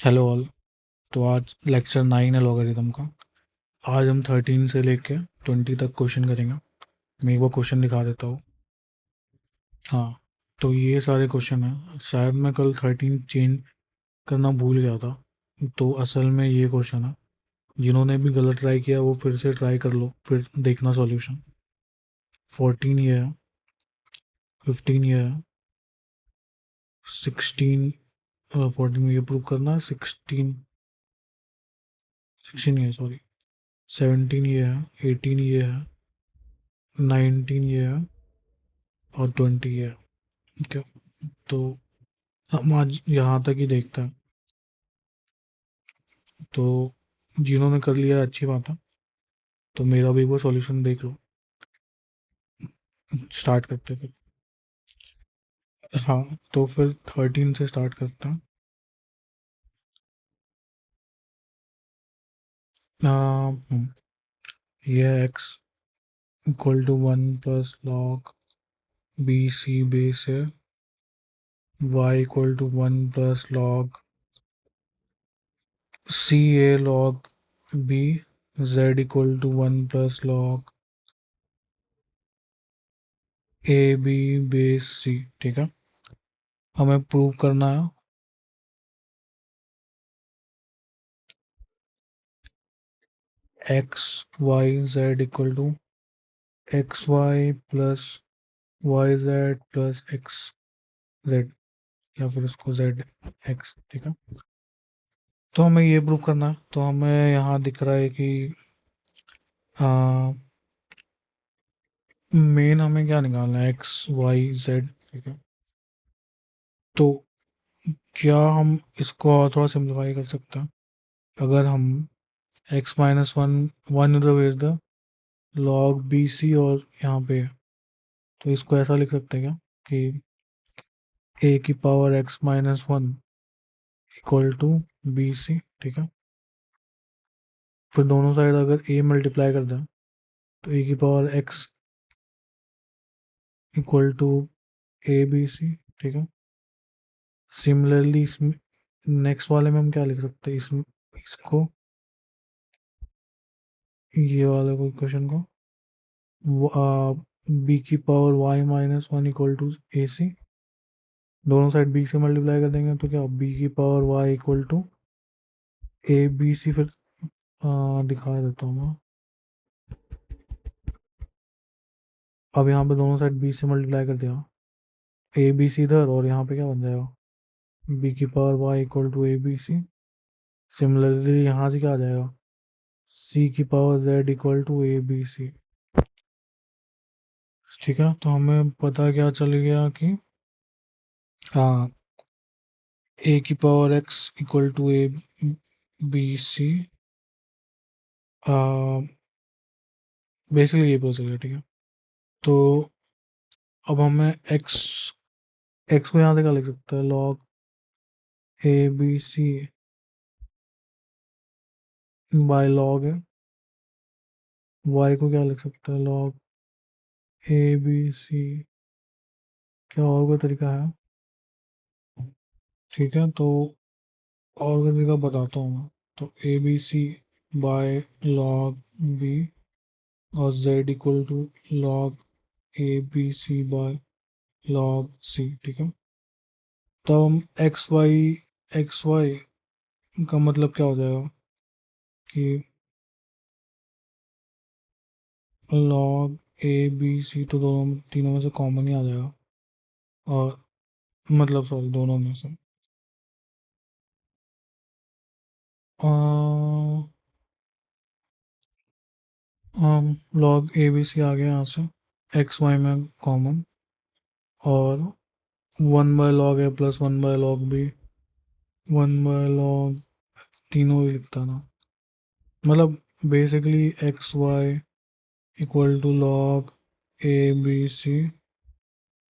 Hello all. तो आज lecture 9 है लॉगरिथम का। आज हम 13 से लेके 20 तक क्वेश्चन करेंगे। मैं एक बार क्वेश्चन दिखा देता हूँ। हाँ, तो ये सारे क्वेश्चन हैं। शायद मैं कल 13 चेंज करना भूल गया था। तो असल में ये क्वेश्चन है। जिन्होंने भी गलत ट्राई किया वो फिर से ट्राई कर लो, फिर देखना सॉल्यूशन। 14 ये है, 15 ये है, 16 14 में ये प्रूव करना है, 16 ये है, सॉरी, 17 ये है, 18 ये है, 19 ये है और 20 ये है। ठीक है, तो हम आज यहाँ तक ही देखते हैं। तो जिन्होंने कर लिया है, अच्छी बात है। तो मेरा भी वो सॉल्यूशन देख लो। स्टार्ट करते हैं फिर। हाँ, तो फिर 13 से स्टार्ट करते हैं। ये X equal to 1 plus log B C base है, Y equal to 1 plus log C A log B, Z equal to 1 plus log A B base C. ठीक है, हमें प्रूव करना है X Y Z equal to X Y plus Y Z plus X Z, या फिर उसको Z x. ठीक है, तो हमें ये प्रूव करना है। तो हमें यहाँ दिख रहा है कि मेन हमें क्या निकालना है, एक्स वाई जेड। ठीक है, तो क्या हम इसको और थोड़ा सिंप्लीफाई कर सकते हैं? अगर हम x-1 वन इधर भेज दें, लॉग बी सी और यहाँ पे, तो इसको ऐसा लिख सकते हैं क्या कि ए की power x-1 equal to B C. ठीक है, फिर दोनों साइड अगर ए मल्टीप्लाई कर दें तो ए की power X equal to A B C. ठीक है, सिमिलरली इसमें नेक्स्ट वाले में हम क्या लिख सकते हैं, इसमें इसको, ये वाले को क्वेश्चन को, बी की power y-1 equal to A सी। दोनों साइड बी से मल्टीप्लाई कर देंगे तो क्या, बी की power y equal to A B C. फिर दिखा देता हूँ मैं। अब यहाँ पे दोनों साइड बी से मल्टीप्लाई कर दिया, ए बी सी इधर, और यहाँ पे क्या बन जाएगा, बी की power y equal to A B C. Similarly यहाँ से क्या आ जाएगा, सी की power z equal to A B C. ठीक है, तो हमें पता क्या चल गया कि हाँ, ए की power x equal to A B C, basically ये पता चल गया। ठीक है, तो अब हमें एक्स को यहाँ से क्या लिख सकते हैं, log A B C by log है, वाई को क्या लिख सकते हैं, लॉग ए बी सी। क्या और कोई तरीका है? ठीक है, तो और कोई तरीका बताता हूँ मैं। तो A B C by log B और Z equal to log A B C by log C. ठीक है, तो हम एक्स वाई का मतलब क्या हो जाएगा कि लॉग ए बी सी, तो दोनों तीनों में से कॉमन ही आ जाएगा। और मतलब सॉरी, दोनों में से हम लॉग ए बी सी आ गया यहाँ से, एक्स वाई में कॉमन, और 1/log A plus 1/log B, 1/log, तीनों ही लिखता ना, मतलब basically X Y equal to log A B C,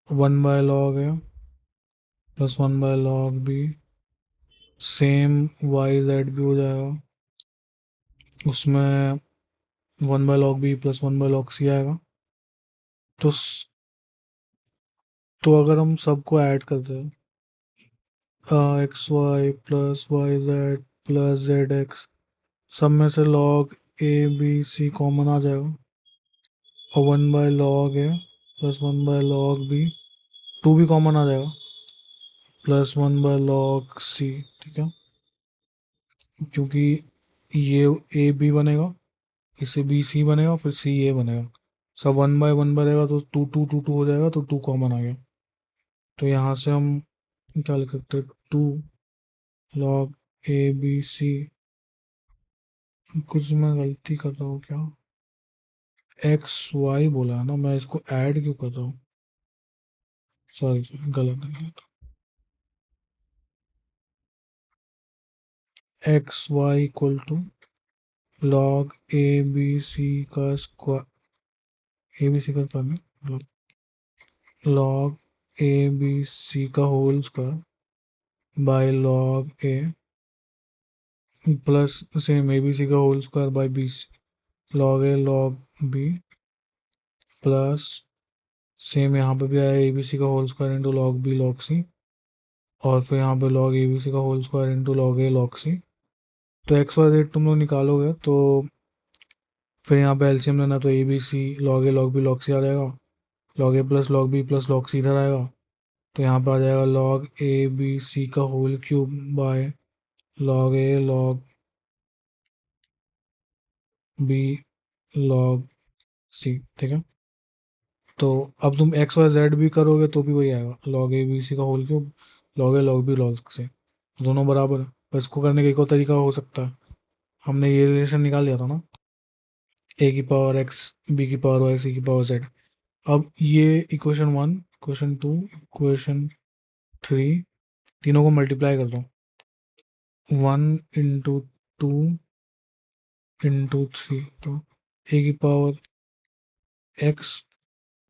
1/log है plus 1/log B, same Y Z भी हो जाएगा, उसमें 1/log बी प्लस 1/log सी आएगा। तो अगर हम सबको ऐड करते हैं, X Y plus Y Z plus Z X, सब में से log A B C common आ जाएगा, और 1/log A plus 1/log B, two भी कॉमन आ जाएगा, प्लस 1/log सी। ठीक है, क्योंकि ये ए बी बनेगा, इससे बी सी बनेगा, फिर सी ए बनेगा, सब 1/1 बनेगा, तो टू टू टू टू हो जाएगा, तो टू कॉमन आ गया। तो यहाँ से हम क्या लिख सकते हैं, 2 log ए बी सी। कुछ मैं गलती कर रहा हूँ क्या, एक्स वाई बोला है ना, मैं इसको ऐड क्यों कर रहा हूँ, सॉरी गलत है। X Y equal to log A B C का स्क्वायर, ए बी सी का स्क्वायर में मतलब लॉग ए बी सी का whole square by log A plus same A B C का whole square by B log A log B plus same यहाँ पे भी आया ए बी सी का whole square into log B log C, और फिर यहाँ पे लॉग ए बी सी का whole square into log A log C. तो एक्स वाई जेड तुम लोग निकालोगे तो फिर यहाँ पे एलसीएम लेना, तो A B C log A log B log C आ जाएगा, log A plus log B plus log C इधर आएगा, तो यहाँ पे आ जाएगा लॉग ए बी सी का whole cube by log A log B log C. ठीक है, तो अब तुम एक्स वाई जेड भी करोगे तो भी वही आएगा, लॉग ए बी सी का whole cube log A log B log सी, दोनों बराबर है। बस इसको करने का एक और तरीका हो सकता है, हमने ये रिलेशन निकाल लिया था ना, ए की पावर एक्स बी की पावर वाई सी की पावर जेड। अब ये इक्वेशन 1 इक्वेशन 2 इक्वेशन 3 तीनों को मल्टीप्लाई कर दो, 1 into 2 into 3, तो ए की पावर एक्स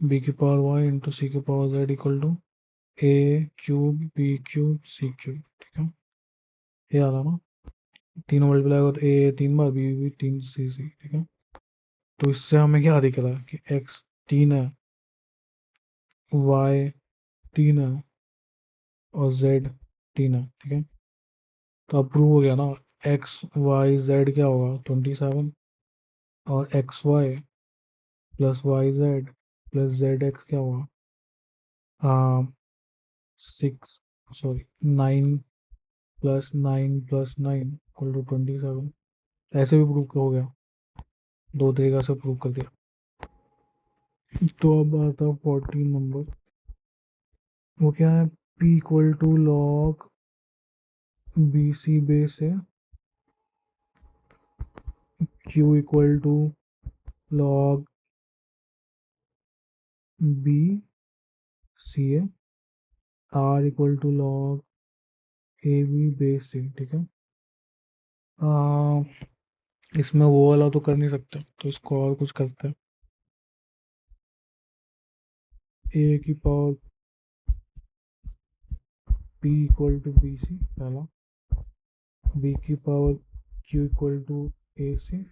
बी की पावर वाई इंटू सी की power Z equal to A cube B cube C cube. ठीक है, ये आ रहा ना, तीनों मल्टीप्लाई कर, ए 3 बार बी 3 सी। ठीक है, तो इससे हमें क्या दिख रहा है कि एक्स 3 है, वाई 3 है, और जेड 3 है। ठीक है, तो अब प्रूव हो गया ना, एक्स वाई जेड क्या होगा 27, और X Y plus Y Z plus Z X क्या होगा, हाँ 6, सॉरी 9 + 9 + 9 = 27। ऐसे भी प्रूव हो गया, दो तरीका से प्रूव कर दिया। तो अब आता है 14 नंबर, वो क्या है, P = log B C base है, Q = log बी सी है, R = log A B base से। ठीक है, आ, इसमें वो वाला तो कर नहीं सकते, तो इसको और कुछ करते हैं, ए की पावर P = बी सी पहला, बी की पावर Q = ए सी,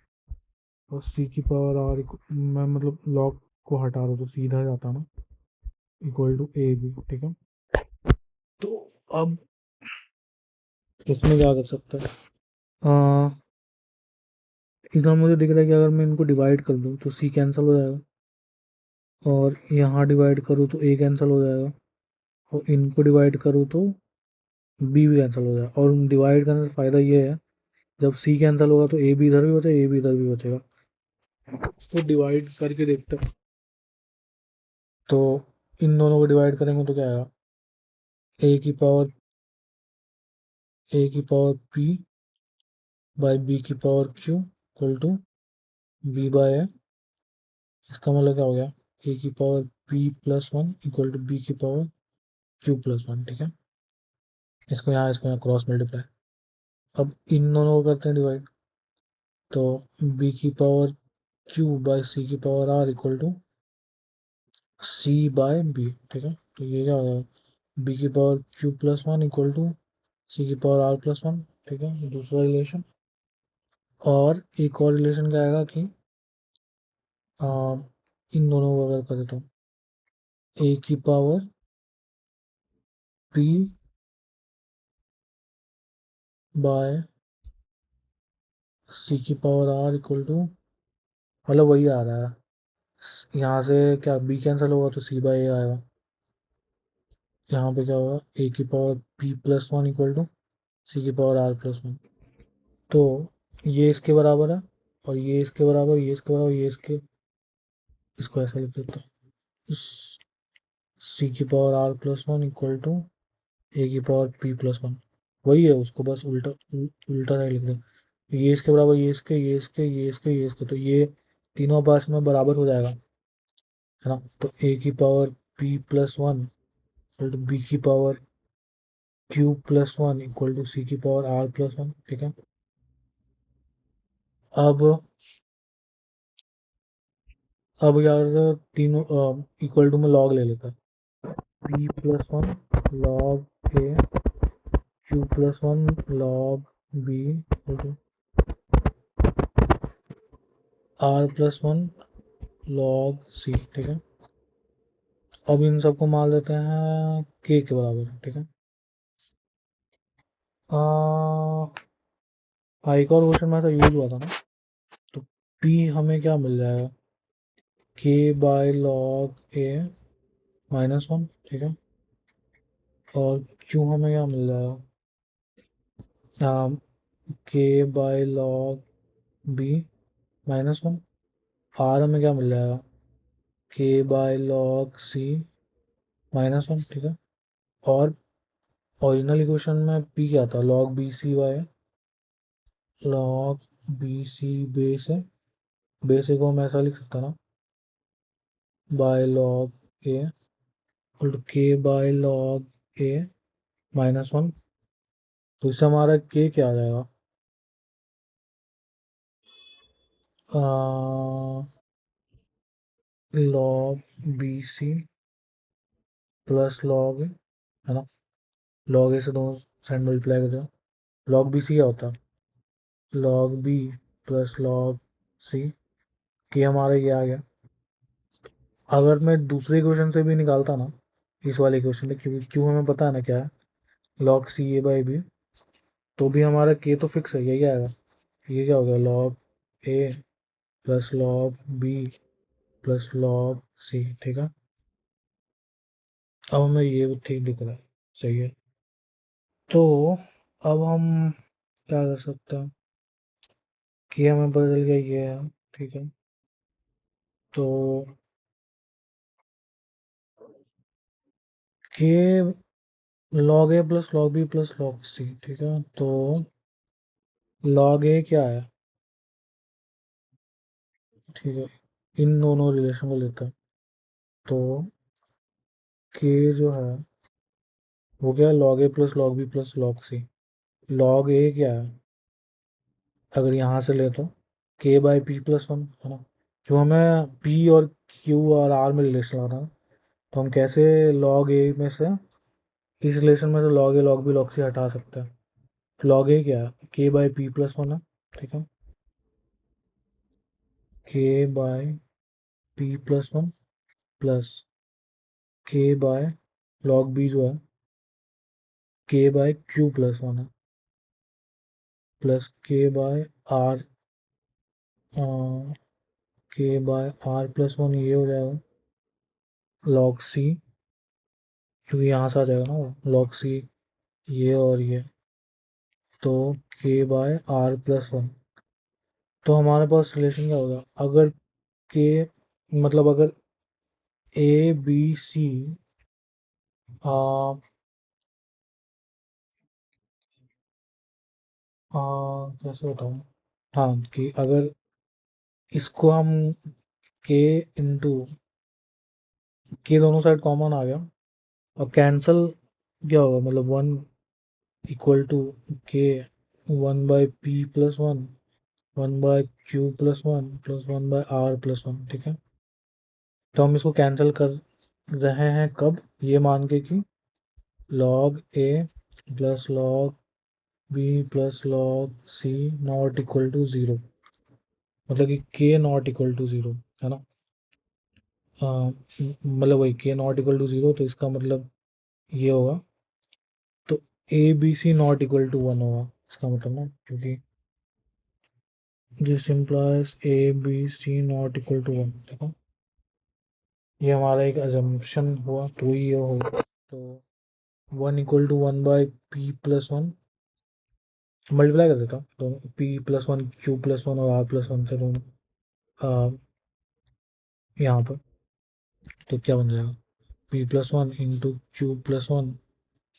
और सी की पावर आर, मैं मतलब लॉग को हटा दो तो सीधा जाता ना, = ए बी। ठीक है, तो अब इसमें क्या कर सकते हैं, आ, इसमें मुझे दिख रहा है कि अगर मैं इनको डिवाइड कर दूँ तो सी कैंसिल हो जाएगा, और यहाँ डिवाइड करूँ तो ए कैंसिल हो जाएगा, और इनको डिवाइड करूँ तो बी भी कैंसिल हो जाएगा। और डिवाइड करने से फ़ायदा ये है, जब सी कैंसिल होगा तो ए भी इधर भी बचेगा, ए भी इधर भी बचेगा। तो डिवाइड करके देखते हैं, तो इन दोनों को डिवाइड करेंगे तो क्या आएगा, ए की पावर पी बाई बी की power Q equal to B by A. इसका मतलब क्या हो गया, ए की power p+1 equal to B की पावर q+1। ठीक है, इसको यहाँ क्रॉस मल्टीप्लाई, अब इन दोनों को करते हैं डिवाइड, तो बी की पावर q बाई सी की power r equal to C by B. ठीक है, तो ये क्या हो जाएगा, बी की power q+1 equal to C की पावर r+1। ठीक है, दूसरा रिलेशन। और एक और रिलेशन क्या आएगा कि आ, इन दोनों को अगर करें तो ए की पावर p बाय सी की पावर आर इक्वल टू, मतलब वही आ रहा है। यहाँ से क्या बी कैंसिल होगा तो सी बाई ए आएगा। यहाँ पे क्या होगा, ए की power P plus one equal to C की पावर आर प्लस वन। तो ये इसके बराबर है, और ये इसके बराबर, ये इसके बराबर, ये इसके, इसको ऐसा लिख देता हूँ, सी की power R plus one equal to A की पावर पी प्लस वन। वही है, उसको बस उल्टा उल्टा साइड लिख दे। ये इसके बराबर, ये इसके, ये इसके, ये इसके, ये इसके, तो ये तीनों पास में बराबर हो जाएगा, है ना। तो ए की power P plus one equal to B की power Q plus one equal to C की पावर आर प्लस वन, ठीक है। अब यार तीनों इक्वल टू में लॉग ले लेता है। P plus one log A, Q plus one log B equal to R plus one log C, ठीक है। अब इन सबको मान लेते हैं के बराबर, ठीक है। एक और क्वेश्चन में तो यूज हुआ था ना, तो पी हमें क्या मिल जाएगा, K by log A minus one, ठीक है। और क्यू हमें क्या मिल जाएगा, K by log B minus one. R हमें क्या मिल जाएगा, K by log C minus one, ठीक है। और ओरिजिनल इक्वेशन में पी क्या था, log B C Y, log B C base है, बेस को हम ऐसा लिख सकता ना, by log A equal to K by log A minus one. तो इससे हमारा के क्या आ जाएगा, log B C plus log, है ना। लॉग ए से दोनों साइड मल्टीप्लाई कर दो, लॉग बी सी क्या होता है, लॉग बी प्लस लॉग सी, के हमारा ये आ गया। अगर मैं दूसरे क्वेश्चन से भी निकालता ना, इस वाले क्वेश्चन में, क्योंकि क्यों हमें पता है ना क्या है, log C A by B, तो भी हमारा के तो फिक्स है, यही आएगा। ये क्या हो गया, log A plus log B plus log C, ठीक है। अब हमें ये ठीक दिख रहा है, सही है। तो अब हम क्या कर सकते हैं, कि हमें पता चल गया ये है, ठीक है। तो K log A plus log B plus log C, ठीक है। तो लॉग ए क्या है, ठीक है, इन दोनों रिलेशन को लेते हैं। तो के जो है वो क्या है, log A plus log B plus log C. Log A क्या है, अगर यहाँ से ले तो के बाई पी प्लस वन, है ना। जो हमें पी और क्यू और आर में रिलेशन लाना है, तो हम कैसे लॉग ए में से, इस रिलेशन में से log A log B log सी हटा सकते हैं। लॉग ए क्या है, के बाई पी प्लस वन है, ठीक है। के bye P plus one plus के बाय लॉग बी जो है के बाय क्यू प्लस वन है, प्लस के बाय आर, के बाय आर प्लस वन, ये हो जाएगा लॉग सी, क्योंकि यहाँ से आ जाएगा ना लॉग सी, ये और ये, तो के बाय आर प्लस वन। तो हमारे पास रिलेशन क्या होगा, अगर के, मतलब अगर ए बी सी, आ, कैसे बताऊँ, हाँ, कि अगर इसको हम के इंटू के दोनों साइड कॉमन आ गया, और कैंसल क्या होगा, मतलब वन इक्वल टू के one by P plus one by Q plus one by R plus one, ठीक है। तो हम इसको कैंसिल कर रहे हैं कब, ये मान के कि log A plus log B plus log C not equal to zero, मतलब कि के नॉट इक्वल टू ज़ीरो, है ना। मतलब वही के नॉट इक्वल टू ज़ीरो, तो इसका मतलब ये होगा, तो A B C not equal to one होगा, इसका मतलब ना, क्योंकि this implies A B C not equal to 1। देखो ये हमारा एक अजम्पशन हुआ, तो ये होगा तो 1 इक्वल टू 1/p+1 मल्टीप्लाई कर देता हूँ दोनों, p+1 q+1 और r+1 से दोनों यहाँ पर। तो क्या बन जाएगा, p+1 into q+1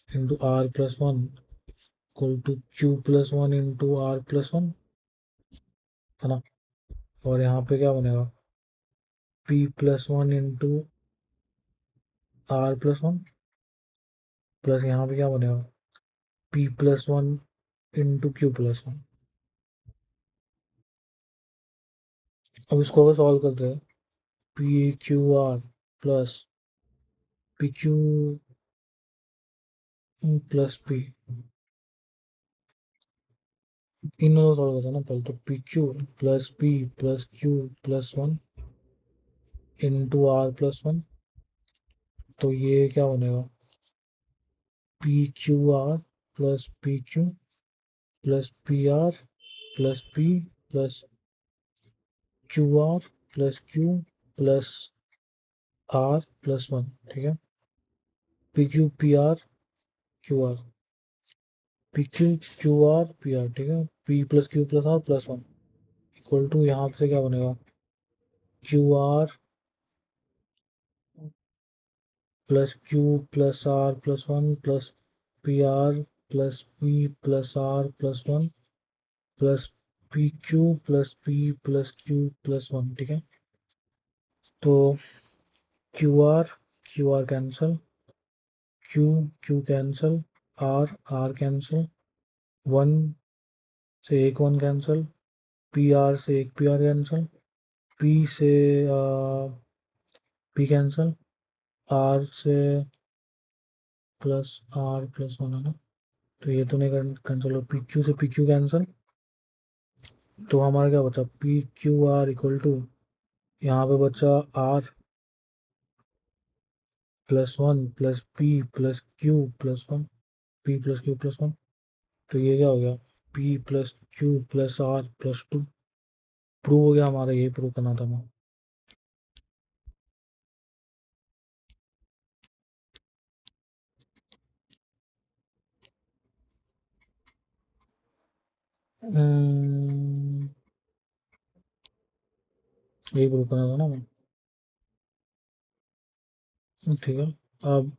into r+1 equal to q+1 into r+1, है ना। और यहाँ पे क्या बनेगा, p+1 इंटू r+1 प्लस यहाँ पे क्या बनेगा, p+1 इंटू q+1। अब इसको अगर सॉल्व करते हैं, P Q R plus P Q plus P, इन दोनों सॉल्व करते हैं ना पहले, तो P Q plus P plus q+1 into r+1, तो ये क्या बनेगा, P Q R plus P Q plus P R plus P plus Q R plus Q plus r+1। ठीक है, P Q P R Q R, P Q Q R P R, ठीक है, P plus Q plus R plus 1 equal to यहाँ से क्या बनेगा, Q R plus Q plus R plus 1 plus P R plus P plus R plus 1 plus P Q plus P plus Q plus 1। ठीक है, तो Q R cancel, Q Q cancel, R cancel, 1 से एक 1 cancel, P R से एक P R cancel, P से P cancel, R से plus R plus 1, है ना। तो ये तो नहीं कैंसिल हो, पी क्यू से पी क्यू कैंसिल, तो हमारा क्या बचा, P Q R equal to यहाँ पे बचा R plus 1 plus P plus Q plus 1, P plus Q plus 1, तो ये क्या हो गया, P plus Q plus R plus 2। Prove हो गया हमारा, यही प्रूव करना था हमें। यही प्रूव करना था ना हमें, ठीक है। अब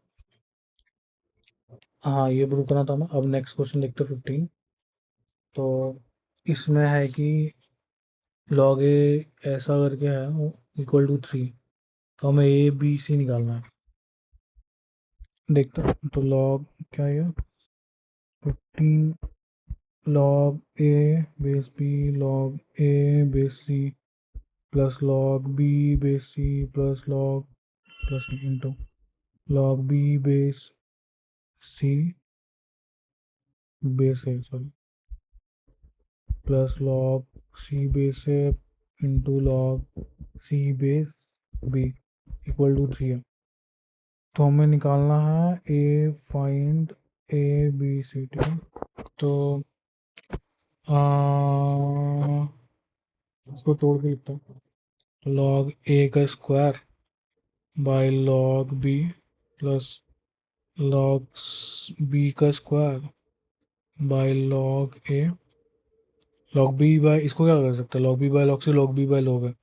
हाँ, ये प्रूव करना था हमें। अब नेक्स्ट क्वेश्चन देखते 15। तो इसमें है कि लॉग ए ऐसा करके है इक्वल टू 3, तो हमें ए बी सी निकालना है। देखते हैं, तो लॉग क्या है, 15 log A base B log A base C plus log B base C plus log plus into log B base C base A, sorry, plus log C base A into log C base B equal to 3 है। तो हमें निकालना है ए find ए B C, ठीक है। तो इसको तोड़ के लिखता हूँ, लॉग ए का square by log B plus log B का square by log A, log B by, इसको क्या कर सकते हैं, log B by log C, log B by log है।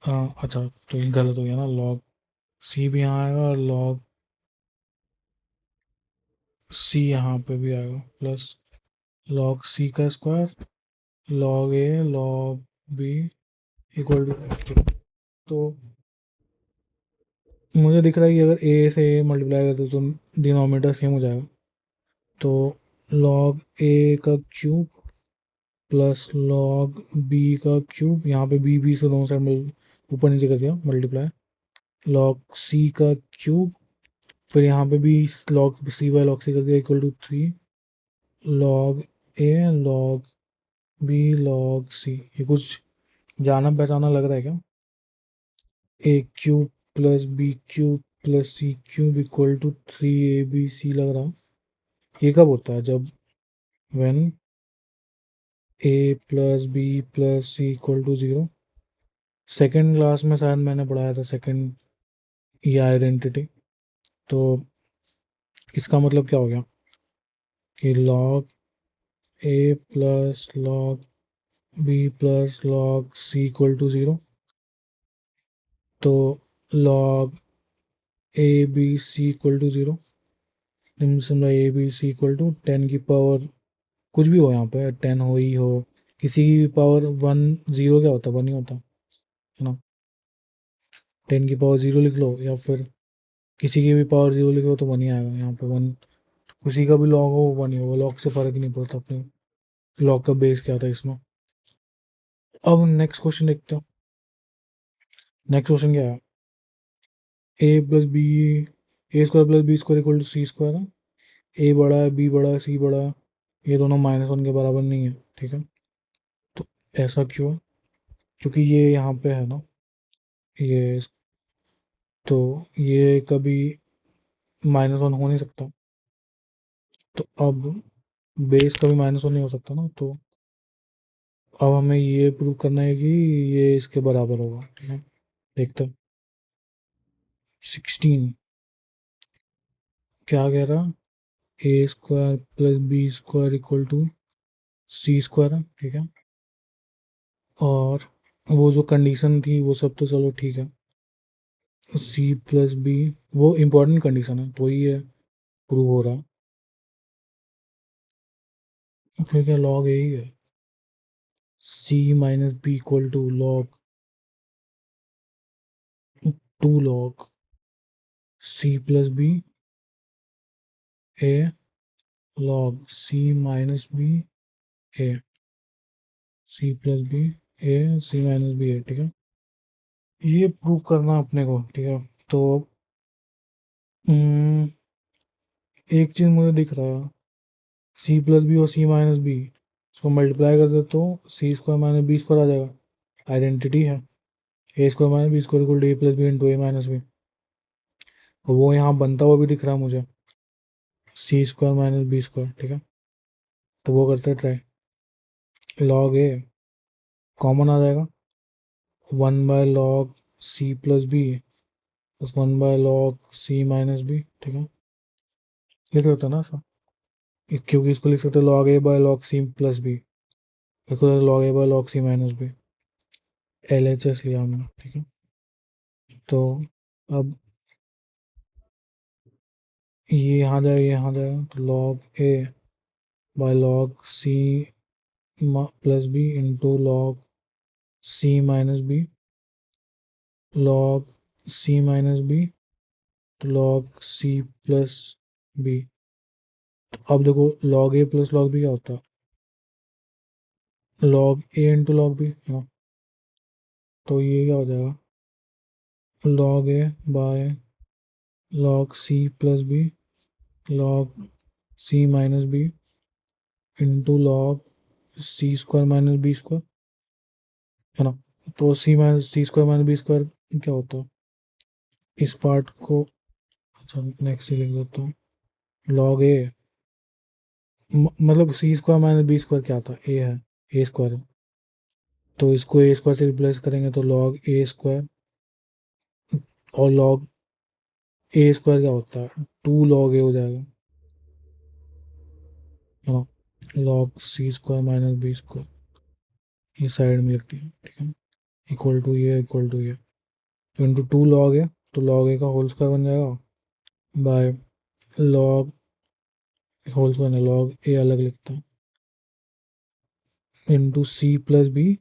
अच्छा, तो ये गलत हो गया ना, लॉग सी भी यहाँ आएगा और लॉग सी यहाँ पे भी आएगा, प्लस लॉग सी का square log A log B equal to, तो मुझे दिख रहा है कि अगर ए से ए मल्टीप्लाई करते तो डिनोमिनेटर सेम हो जाएगा। तो लॉग ए का क्यूब प्लस लॉग बी का क्यूब, यहाँ पे बी से दोनों साइड ऊपर नीचे कर दिया मल्टीप्लाई, लॉग सी का क्यूब, फिर यहाँ पे भी log C by log C कर दिया equal to 3 log A log B log C. ये कुछ जाना पहचाना लग रहा है क्या, A cube plus B cube plus C cube equal to 3 A B C लग रहा है। ये कब होता है, जब when A plus B plus C equal to 0। Second class में शायद मैंने पढ़ाया था सेकेंड ये आइडेंटिटी। तो इसका मतलब क्या हो गया कि log a plus log b plus log c equal to 0। तो log a b c equal to 0। समझा A B C equal to 10 की पावर कुछ भी हो, यहाँ पे 10 हो ही हो, किसी की भी पावर 1 0 क्या होता है, 1 ही होता है ना। 10 की पावर 0 लिख लो या फिर किसी की भी पावर 0 लिखो तो 1 ही आएगा यहाँ पे। 1 किसी का भी लॉग हो 1 ही होगा, लॉग से फर्क ही नहीं पड़ता अपने लॉग का बेस क्या था इसमें। अब नेक्स्ट क्वेश्चन देखते हो। नेक्स्ट क्वेश्चन क्या है, A plus B A square plus B square equal to C square है। ए बड़ा है, बी बड़ा है, सी बड़ा है, ये दोनों -1 के बराबर नहीं है, ठीक है। तो ऐसा क्यों है, क्योंकि ये यहाँ पे है ना, ये, तो ये कभी -1 हो नहीं सकता। तो अब बेस कभी -1 नहीं हो सकता ना। तो अब हमें ये प्रूव करना है कि ये इसके बराबर होगा, ठीक है। देखते हैं। 16 क्या कह रहा, A square plus B square equal to C square है, ठीक है। और वो जो कंडीशन थी वो सब तो चलो ठीक है, सी प्लस बी वो इम्पोर्टेंट कंडीशन है तो ही है प्रूव हो रहा है। फिर क्या लॉग यही है, C minus B equal to log 2 log C plus B A log C minus B A, C plus B A C minus B A, ठीक है। ये प्रूव करना अपने को, ठीक है। तो एक चीज मुझे दिख रहा है, सी प्लस बी और सी माइनस बी इसको मल्टीप्लाई कर दे तो C square minus B square आ जाएगा, आइडेंटिटी है। A square minus B square equal to A plus B into A minus B. वो यहाँ बनता हुआ भी दिख रहा है मुझे, C square minus B square, ठीक है। तो वो करते हैं ट्राई, लॉग ए कॉमन आ जाएगा, 1/log C plus B plus 1/log C minus B, ठीक है। लिख सकते हैं ना ऐसा, क्योंकि इसको लिख सकते हैं log a by log c plus B, इसको log a by log c minus B. L H S लिया हमने, ठीक है। तो अब ये यहाँ जाएगा, यहाँ जाएगा, तो log a by log c plus B into log c minus B, log c minus B तो log c प्लस बी। तो अब देखो log a plus log b क्या होता है, log a into log b है ना। तो ये क्या हो जाएगा, log a by log c plus B log c minus B into log C square minus B square, है ना। तो C minus C square minus B square क्या होता है, इस पार्ट को, अच्छा नेक्स्ट ही लिख देता हूँ, log ए मतलब सी स्क्वायर माइनस बी स्क्वायर क्या था, ए है, ए स्क्वायर है। तो इसको ए स्क्वायर से रिप्लेस करेंगे तो log ए स्क्वायर, और log ए स्क्वायर क्या होता है, 2 log ए हो जाएगा, है ना। log C square minus B square ये साइड में लिखते हैं, ठीक है। इक्वल टू ये इक्वल टू ये, तो इंटू 2 log ए, तो log ए का होल स्क्वायर बन जाएगा बाय log होल स्क्वायर है, log ए अलग लिखता है into C plus B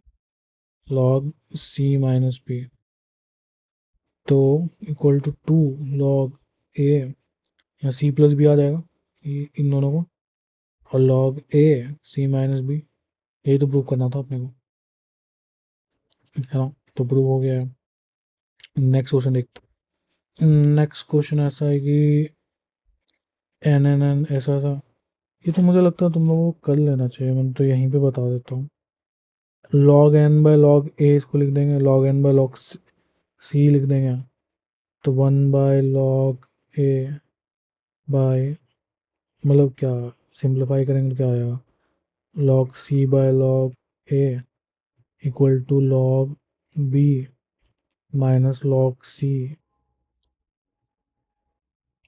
log C minus B. तो इक्वल टू 2 log ए, यहाँ सी प्लस बी आ जाएगा, ये इन दोनों को, और log ए सी माइनस बी, यही तो प्रूव करना था अपने को, है ना। तो प्रूव हो गया है। नेक्स्ट क्वेश्चन देखते हैं। नेक्स्ट क्वेश्चन ऐसा है कि एन एन एन ऐसा था, ये तो मुझे लगता है तुम लोगों को कर लेना चाहिए, मैं तो यहीं पे बता देता हूँ। log n बाय log ए इसको लिख देंगे, log n बाय log सी लिख देंगे, तो 1/log ए बाय, मतलब क्या सिंप्लीफाई करेंगे तो क्या आएगा, log c by log a equal to log b minus log c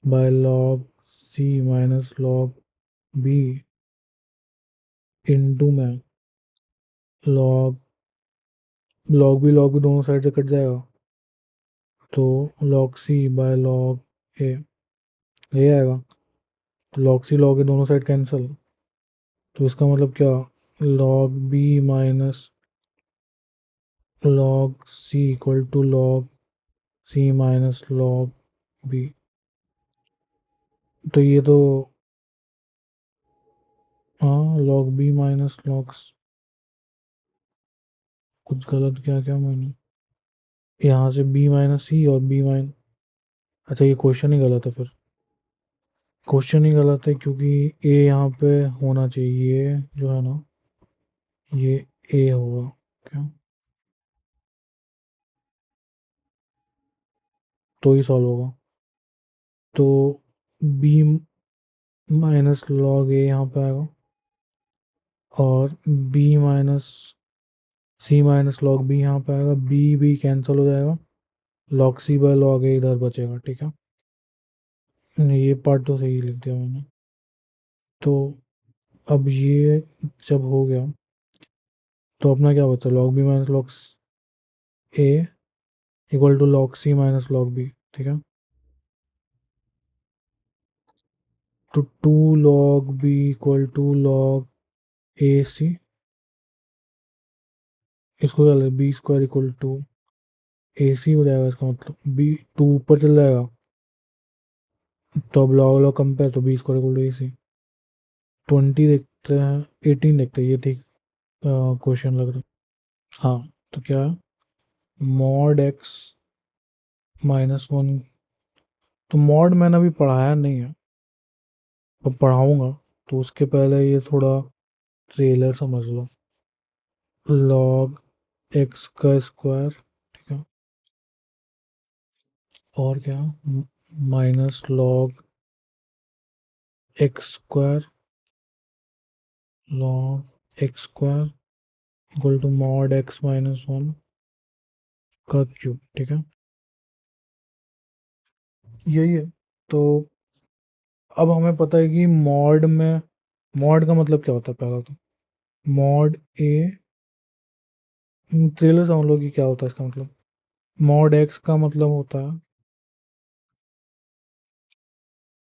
by log c minus log b into में log भी दोनों साइड से कट जाएगा, तो log c by log a ये आएगा। तो log c log a दोनों साइड कैंसिल, तो इसका मतलब क्या, log b minus log c equal to log c minus log b। तो ये तो हाँ log b माइनस log कुछ गलत क्या क्या मैंने, यहाँ से b माइनस सी और b माइनस, अच्छा ये क्वेश्चन ही गलत है फिर, क्वेश्चन ही गलत है क्योंकि ए यहाँ पे होना चाहिए, ये जो है ना ये ए होगा क्या, तो ही सॉल्व होगा। तो b माइनस लॉग ए यहाँ पे आएगा और b माइनस सी माइनस लॉग बी यहाँ पे आएगा, b कैंसिल हो जाएगा, लॉग सी बाय लॉग ए इधर बचेगा, ठीक है। नहीं, ये पार्ट तो सही लिख दिया मैंने। तो अब ये जब हो गया तो अपना क्या बचा, log B minus log A equal to log C minus log B, ठीक है। तो two log B equal to log A C, इसको क्या B square equal to A C हो जाएगा, इसका मतलब बी टू ऊपर चल जाएगा, तो अब लॉग लॉग कंपेयर, तो B square equal to A सी। 20 देखते हैं, 18 देखते हैं, ये ठीक क्वेश्चन लग रहा है। हाँ, तो क्या है, मॉड एक्स माइनस वन, तो मॉड मैंने अभी पढ़ाया नहीं है, अब पढ़ाऊंगा, तो उसके पहले ये थोड़ा ट्रेलर समझ लो। लॉग एक्स का स्क्वायर, ठीक है, और क्या, minus log X square, log X square equal to mod X minus one का क्यूब, ठीक है, यही है। तो अब हमें पता है कि मॉड में, मॉड का मतलब क्या होता है, पहला तो मॉड ए, ट्रेलर समझ लो कि क्या होता है इसका मतलब। मॉड एक्स का मतलब होता है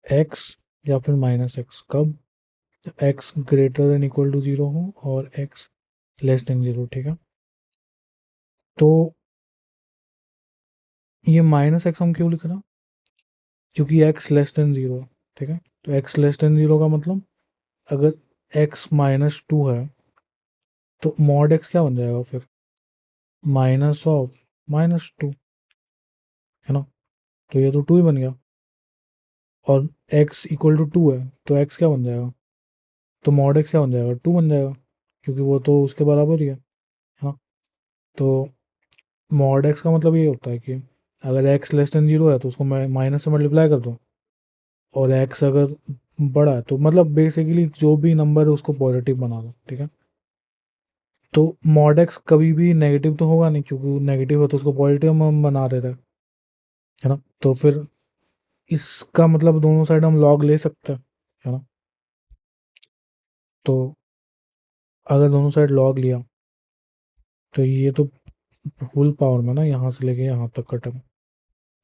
एक्स या फिर माइनस एक्स, कब, X greater than equal to zero हो और एक्स लेस देन जीरो, ठीक है। तो ये माइनस एक्स हम क्यों लिख रहे हैं, क्योंकि एक्स लेस देन जीरो, ठीक है। तो एक्स लेस देन जीरो का मतलब, अगर एक्स माइनस टू है तो मॉड एक्स क्या बन जाएगा फिर, माइनस ऑफ माइनस टू, है ना, तो ये तो टू ही बन गया। और x इक्वल टू टू है तो x क्या बन जाएगा, तो मॉड x क्या बन जाएगा, टू बन जाएगा, क्योंकि वो तो उसके बराबर ही है, हाँ। तो मॉड x का मतलब ये होता है कि अगर x लेस देन जीरो है तो उसको मैं माइनस से मल्टीप्लाई कर दूँ, और x अगर बड़ा है तो मतलब बेसिकली जो भी नंबर है उसको पॉजिटिव बना दो, ठीक है। तो मॉड x कभी भी नेगेटिव तो होगा नहीं, क्योंकि नेगेटिव है तो उसको पॉजिटिव हम बना दे रहे हैं, है ना। तो फिर इसका मतलब दोनों साइड हम लॉग ले सकते हैं, है ना। तो अगर दोनों साइड लॉग लिया तो ये तो फुल पावर में ना, यहाँ से लेके यहाँ तक का टर्म,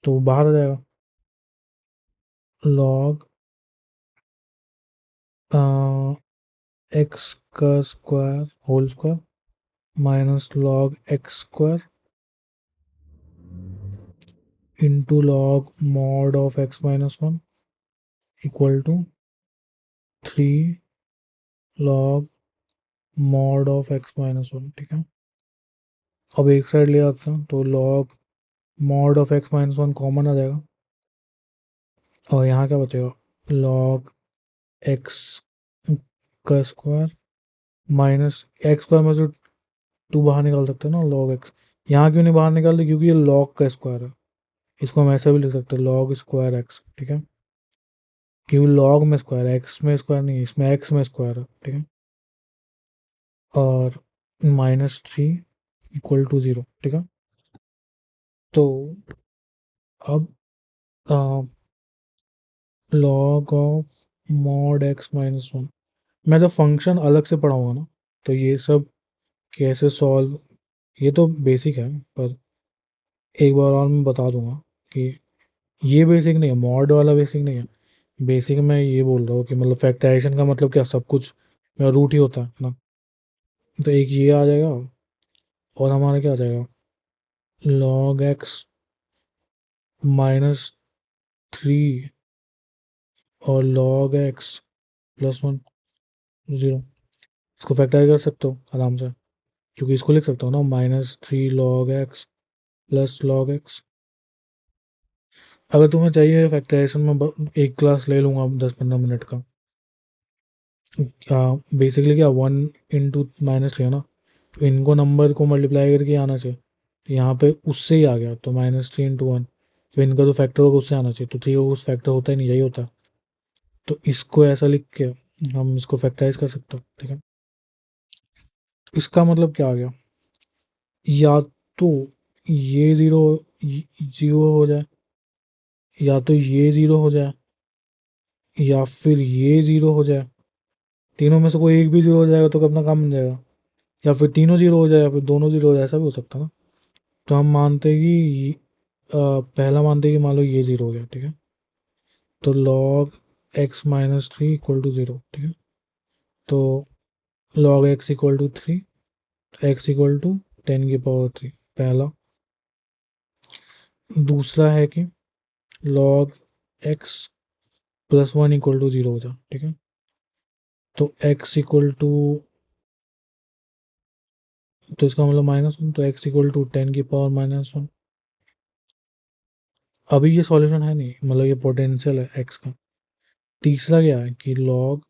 तो बाहर आ जाएगा, लॉग एक्स का square whole square minus log X square into log mod of X minus one equal to three log mod of X minus one, ठीक है। अब एक साइड ले आते हैं तो log mod of X minus one common आ जाएगा, और यहाँ क्या बचेगा, लॉग एक्स का स्क्वायर माइनस एक्स स्क्वायर में से टू बाहर निकाल सकते हैं ना, लॉग एक्स। यहाँ क्यों नहीं बाहर निकालते, क्योंकि ये लॉग का स्क्वायर है, इसको हम ऐसा भी लिख सकते हैं लॉग स्क्वायर एक्स, ठीक है, क्योंकि लॉग में स्क्वायर, एक्स में स्क्वायर नहीं है, इसमें एक्स में स्क्वायर है, ठीक है। और -3 इक्वल टू 0, ठीक है। तो अब log of mod x minus one, मैं जब फंक्शन अलग से पढ़ाऊंगा ना, तो ये सब कैसे सॉल्व, ये तो बेसिक है, पर एक बार और मैं बता दूंगा कि ये बेसिक नहीं है, मॉड वाला बेसिक नहीं है। बेसिक मैं ये बोल रहा हूँ कि मतलब फैक्टराइजेशन का मतलब क्या, सब कुछ रूट ही होता है ना। तो एक ये आ जाएगा, और हमारा क्या आ जाएगा, log x -3 और log x +1 0, इसको फैक्टराइज कर सकते हो आराम से, क्योंकि इसको लिख सकता हूँ ना, -3 log x plus log x। अगर तुम्हें चाहिए फैक्टराइजेशन में एक क्लास ले लूँगा 10-15 मिनट का। बेसिकली क्या, 1 × -3 है ना, तो इनको नंबर को मल्टीप्लाई करके आना चाहिए, तो यहाँ पे उससे ही आ गया, तो -3 × 1, तो इनका जो फैक्टर होगा उससे आना चाहिए, तो 3 होगा, उस फैक्टर होता ही नहीं, यही होता है। तो इसको ऐसा लिख के हम इसको फैक्टराइज कर सकते हो, ठीक है। तो इसका मतलब क्या आ गया, या तो ये जीरो हो जाए, या तो ये जीरो हो जाए, या फिर ये जीरो हो जाए। तीनों में से कोई एक भी जीरो हो जाएगा तो अपना काम बन जाएगा, या फिर तीनों जीरो हो जाए, या फिर दोनों जीरो हो जाए, ऐसा भी हो सकता है ना। तो हम मानते हैं कि पहला मानते हैं कि मान लो ये जीरो हो गया, ठीक है। तो log x-3 इक्वल टू 0, ठीक है। तो log x इक्वल टू 3, तो x इक्वल टू 10⁻³ पहला। दूसरा है कि log x +1 इक्वल टू 0 हो जाए, ठीक है। तो x इक्वल टू, तो इसका मतलब -1, तो x इक्वल टू 10⁻⁻1। अभी ये सॉल्यूशन है नहीं, मतलब ये पोटेंशियल है x का। तीसरा क्या है कि log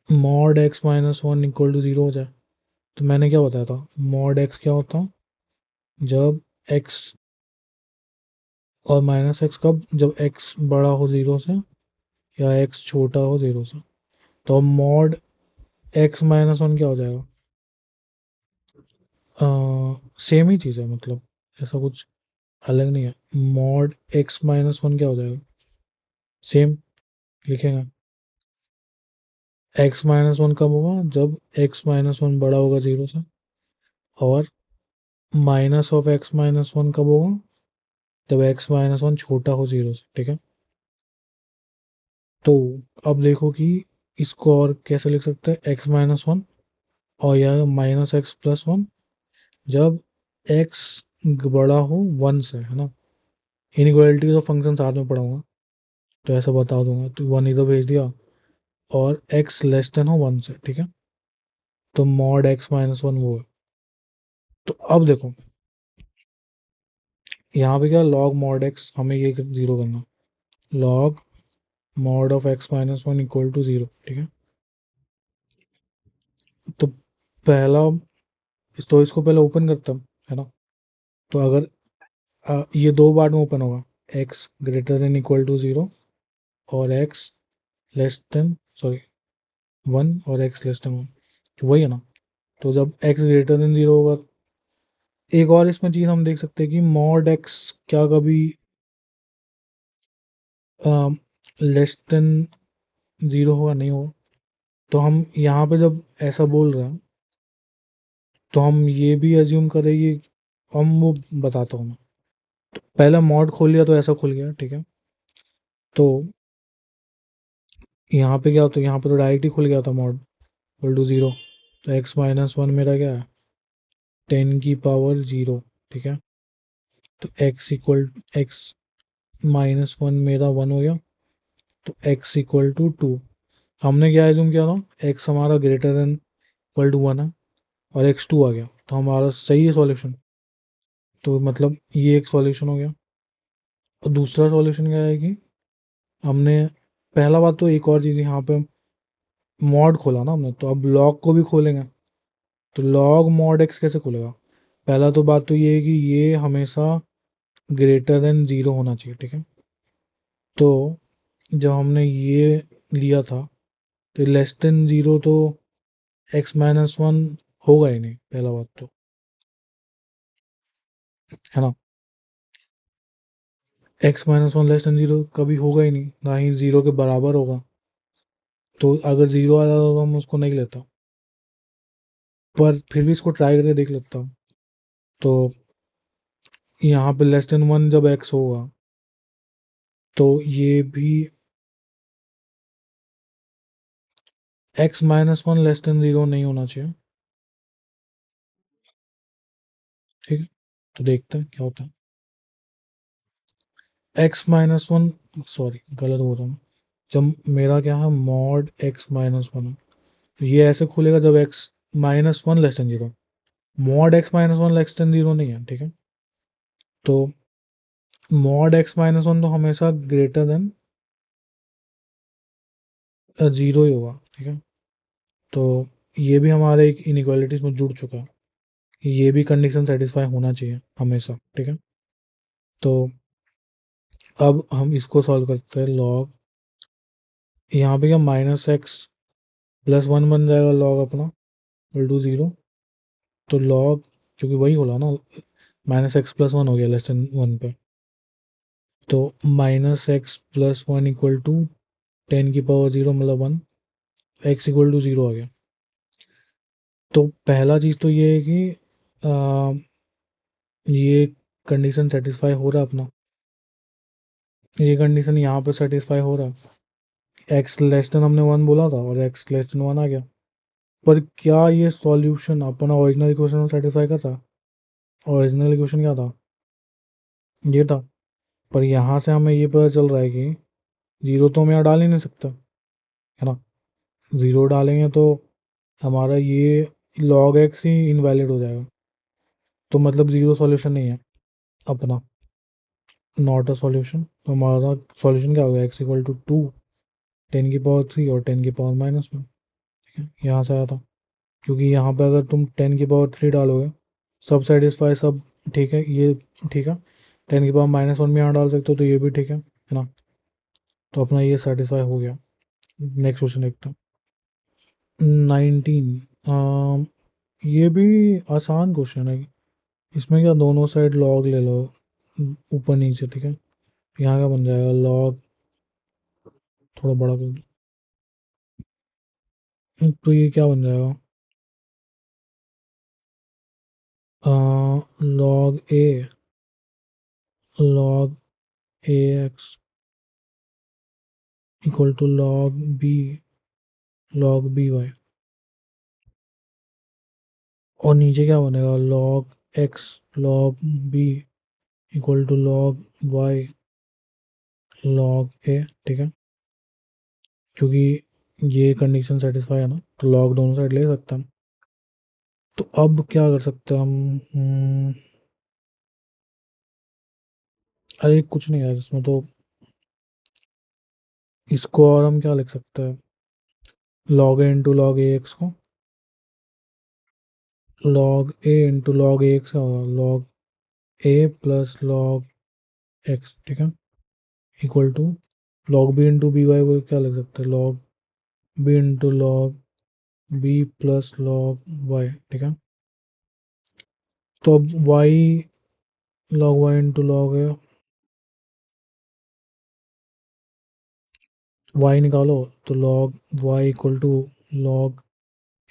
mod x-1 equal to 0 हो जाए। तो मैंने क्या बताया था, mod x क्या होता है, जब x और -x कब, जब x बड़ा हो 0 से, या x छोटा हो 0 से। तो mod x-1 क्या हो जाएगा, सेम ही चीज़ है, मतलब ऐसा कुछ अलग नहीं है। mod x-1 क्या हो जाएगा, सेम लिखेंगे। x-1 कब होगा, जब x-1 बड़ा होगा 0 से, और माइनस ऑफ x-1 कब होगा, जब x-1 छोटा हो 0 से, ठीक है। तो अब देखो कि इसको और कैसे लिख सकते हैं, x-1 और या -x+1, जब x बड़ा हो 1 से, है ना। इनइक्वालिटी तो फंक्शन साथ में पढ़ाऊंगा, तो ऐसा बता दूंगा, तो 1 इधर भेज दिया, और x लेस देन हो 1 से, ठीक है। तो mod x-1 वो है। तो अब देखो, यहाँ पे क्या, log mod x, हमें ये जीरो करना, log mod of x-1 equal to 0, ठीक है। तो पहला, तो इसको पहले ओपन करता हूँ, है ना। तो अगर ये दो बार में ओपन होगा, x greater than equal to 0 और x लेस देन, सॉरी 1 और x लेस देन 1, वही है ना। तो जब x ग्रेटर देन 0 होगा, एक और इसमें चीज़ हम देख सकते हैं कि मॉड x क्या कभी लेस देन 0 होगा, नहीं होगा। तो हम यहाँ पे जब ऐसा बोल रहे हैं, तो हम ये भी एज्यूम करेंगे, हम वो बताता हूँ मैं। तो पहला मॉड खोल लिया तो ऐसा खुल गया, ठीक है। तो यहाँ पे क्या, तो यहाँ पे तो डायरेक्ट ही खुल गया था मॉड इक्वल टू 0, तो x-1 मेरा क्या है, 10⁻0, ठीक है। तो x-1 मेरा 1 हो गया, तो x इक्वल टू 2। हमने क्या एज्यूम किया था, x हमारा ग्रेटर देन इक्वल टू 1 है, और x2 आ गया, तो हमारा सही है सॉल्यूशन। तो मतलब ये एक सॉल्यूशन हो गया। और दूसरा सॉल्यूशन क्या है कि हमने, पहला बात तो एक और चीज़, यहाँ पे मॉड खोला ना हमने, तो अब लॉग को भी खोलेंगे, तो लॉग मॉड x कैसे खुलेगा। पहला तो बात तो ये है कि ये हमेशा ग्रेटर देन 0 होना चाहिए, ठीक है। तो जब हमने ये लिया था, तो लेस देन 0 तो एक्स माइनस वन होगा ही नहीं, पहला बात तो, है ना। X minus one less than zero कभी होगा ही नहीं, ना ही जीरो के बराबर होगा। तो अगर जीरो आ जाता तो हम उसको नहीं लेता, पर फिर भी इसको ट्राई करके देख लेता हूँ। तो यहाँ पे लेस देन वन जब एक्स होगा तो ये भी x minus one less than zero नहीं होना चाहिए। ठीक है, तो देखते हैं क्या होता है। एक्स माइनस वन, सॉरी गलत बोल रहा हूँ। जब मेरा क्या है, मॉड एक्स माइनस वन है, तो ये ऐसे खुलेगा जब x minus one less than zero. Mod X minus one less than zero नहीं है, ठीक है। तो मॉड एक्स माइनस वन तो हमेशा ग्रेटर देन जीरो ही होगा, ठीक है। तो ये भी हमारे एक इनइक्वालिटीज में जुड़ चुका है, ये भी कंडीशन सेटिस्फाई होना चाहिए हमेशा, ठीक है। तो अब हम इसको सॉल्व करते हैं। लॉग, यहाँ पे क्या माइनस एक्स प्लस वन बन जाएगा लॉग अपना इक्वल टू जीरो। तो लॉग, क्योंकि वही होला ना, माइनस एक्स प्लस वन हो गया लेस देन वन पे। तो minus X plus one equal to ten की पावर जीरो मतलब one, X equal to zero आ गया। तो पहला चीज़ तो ये है कि ये कंडीशन सेटिस्फाई हो रहा है अपना, ये कंडीशन यहाँ पे सेटिस्फाई हो रहा है। एक्स लेस देन हमने वन बोला था और एक्स लेस देन वन आ गया। पर क्या ये सॉल्यूशन अपना ओरिजिनल इक्वेशन सेटिस्फाई करता? ओरिजिनल इक्वेशन क्या था, ये था। पर यहाँ से हमें ये पता चल रहा है कि जीरो तो हम यहाँ डाल ही नहीं सकता, है ना। जीरो डालेंगे तो हमारा ये लॉग एक्स ही इनवैलिड हो जाएगा। तो मतलब जीरो सॉल्यूशन नहीं है अपना, नॉट अ सॉल्यूशन। तो हमारा सॉल्यूशन क्या होगा, x equal to two ten की पावर थ्री और टेन की पावर माइनस वन, ठीक है, यहाँ से आया था। क्योंकि यहाँ पे अगर तुम टेन की पावर थ्री डालोगे, सब सेटिस्फाई, सब ठीक है, ये ठीक है। टेन की पावर माइनस वन भी यहाँ डाल सकते हो, तो ये भी ठीक है ना। तो अपना ये सेटिस्फाई हो गया। नेक्स्ट क्वेश्चन देखते हैं। 19, ये भी आसान क्वेश्चन है। इसमें क्या, दोनों साइड लॉग ले लो ऊपर नीचे, ठीक है। यहाँ का बन जाएगा लॉग, थोड़ा बड़ा कर दो। तो ये क्या बन जाएगा, log A, log A X equal to log B Y. और नीचे क्या बनेगा, log X log B equal to log Y log A, ठीक है। क्योंकि ये कंडीशन सेटिस्फाई है ना, तो लॉग दोनों साइड ले सकते हैं हम। तो अब क्या कर सकते हैं हम, अरे कुछ नहीं यार इसमें तो, इसको और हम क्या लिख सकते हैं, log A into log A X को, log A into log A X होगा log A plus log X, ठीक है, equal to log B into B Y को क्या लिख सकते हैं, log B into log B plus log Y, ठीक है। तो अब Y, log Y into log A, Y निकालो, तो log Y equal to log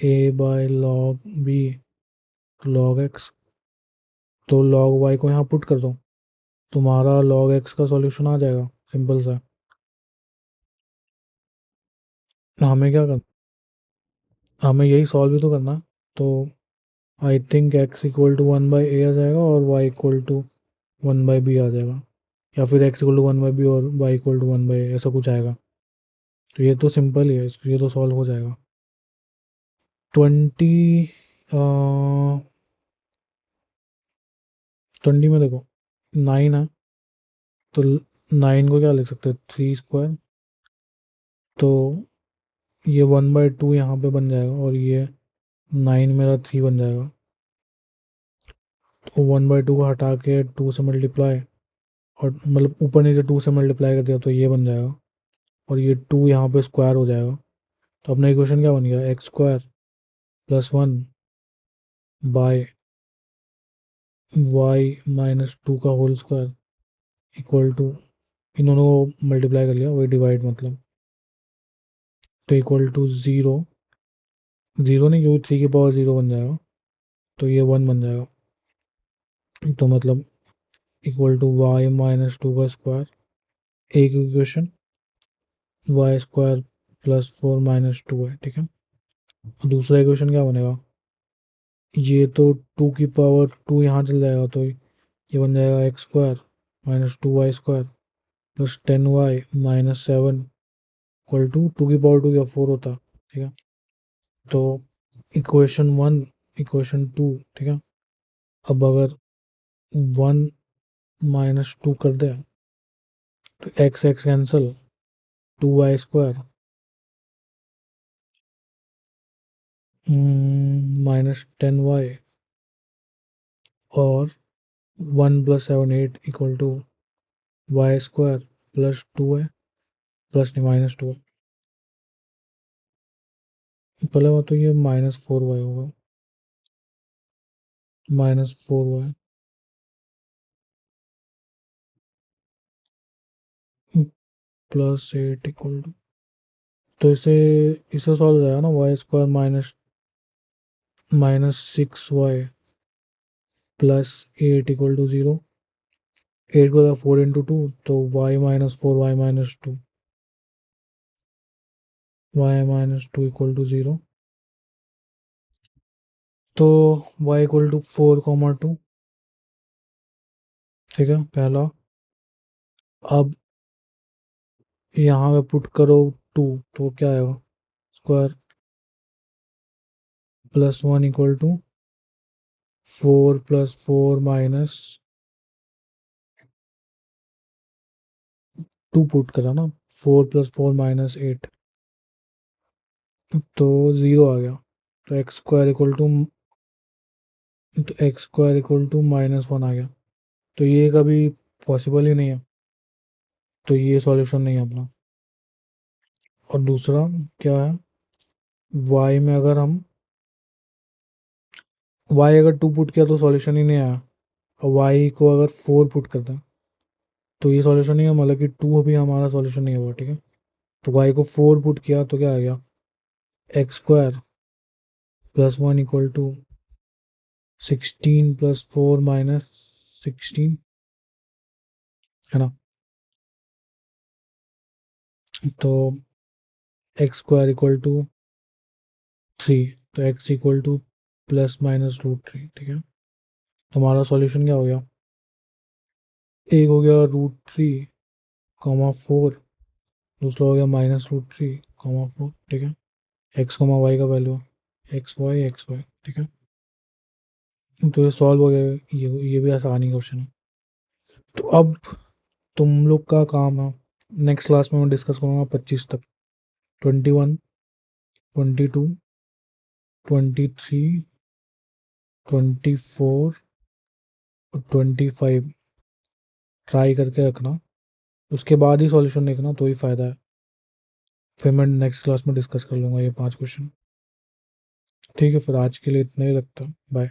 A by log B log X. तो लॉग वाई को यहाँ पुट कर दो, तुम्हारा लॉग एक्स का सॉल्यूशन आ जाएगा, सिंपल सा। हमें क्या करना, हमें यही सॉल्व भी तो करना है। तो I think X equal to one by A आ जाएगा और Y equal to one by B आ जाएगा, या फिर X equal to one by B और Y equal to one by A, ऐसा कुछ आएगा। तो ये तो सिंपल ही है, ये तो सॉल्व हो जाएगा। 20 में देखो, नाइन है, तो नाइन को क्या लिख सकते हैं, थ्री स्क्वायर। तो ये वन बाई टू यहाँ पे बन जाएगा और ये नाइन मेरा थ्री बन जाएगा। तो वन बाई टू को हटा के टू से मल्टीप्लाई, और मतलब ऊपर नीचे टू से मल्टीप्लाई कर दिया तो ये बन जाएगा, और ये टू यहाँ पे स्क्वायर हो जाएगा। तो अपना इक्वेशन क्या बन गया, x square +1 by y minus two का होल स्क्वायर इक्वल टू, इन दोनों को मल्टीप्लाई कर लिया, वही डिवाइड मतलब, तो इक्वल टू ज़ीरो, ज़ीरो नहीं क्योंकि 3 की पावर 0 बन जाएगा, तो ये 1 बन जाएगा, तो मतलब equal to y minus two का स्क्वायर, एक इक्वेशन वाई स्क्वायर +4 - 2 है, ठीक है। दूसरा इक्वेशन क्या बनेगा, ये तो 2 की पावर 2 यहाँ चल जाएगा, तो ये बन जाएगा x² -2y² +10y - 7 equal to 2 की पावर 2 या 4 होता, ठीक है। तो इक्वेशन 1 इक्वेशन 2, ठीक है। अब अगर 1 - 2 कर दे तो x x cancel, 2y² -10y और 1 + 7 8 इक्वल टू y² +2 है, प्लस नहीं -2 है। पहले बात तो ये -4y होगा, -4y +8 इक्वल टू, तो इसे सॉल्व हो जाएगा ना, y² -6y +8 इक्वल टू 0। 8 को 4 × 2, तो y - 4y - 2, y - 2 equal to 0। तो y इक्वल टू 4, 2, ठीक है पहला। अब यहाँ पे पुट करो 2, तो क्या आएगा, स्क्वायर +1 इक्वल टू 4 + 4 -2 पुट करा ना, 4 + 4 -8, तो 0 आ गया, तो x² -1 आ गया, तो ये कभी पॉसिबल ही नहीं है, तो ये सॉल्यूशन नहीं है अपना। और दूसरा क्या है, y में अगर हम y अगर 2 पुट किया तो सॉल्यूशन ही नहीं आया, और y को अगर 4 पुट करता है तो ये सॉल्यूशन नहीं है, मतलब कि 2 भी हमारा सॉल्यूशन नहीं हुआ, ठीक है। तो y को 4 पुट किया तो क्या आ गया, x² +1 इक्वल टू 16 + 4 -16, है ना। तो x² इक्वल टू 3, तो x इक्वल टू ±√3, ठीक है। तुम्हारा सॉल्यूशन क्या हो गया, एक हो गया √3, दूसरा हो गया -√3, 4, ठीक है। x, y का वैल्यू x y, ठीक है। तो ये सॉल्व हो गया, ये भी आसानी क्वेश्चन है। तो अब तुम लोग का काम है, नेक्स्ट क्लास में मैं डिस्कस करूँगा 25 तक, 21, 22, 23, 24 और 25 ट्राई करके रखना, उसके बाद ही सॉल्यूशन देखना तो ही फ़ायदा है। फिर मैं नेक्स्ट क्लास में डिस्कस कर लूँगा ये 5 क्वेश्चन। ठीक है, फिर आज के लिए इतना ही रखता हूँ, बाय।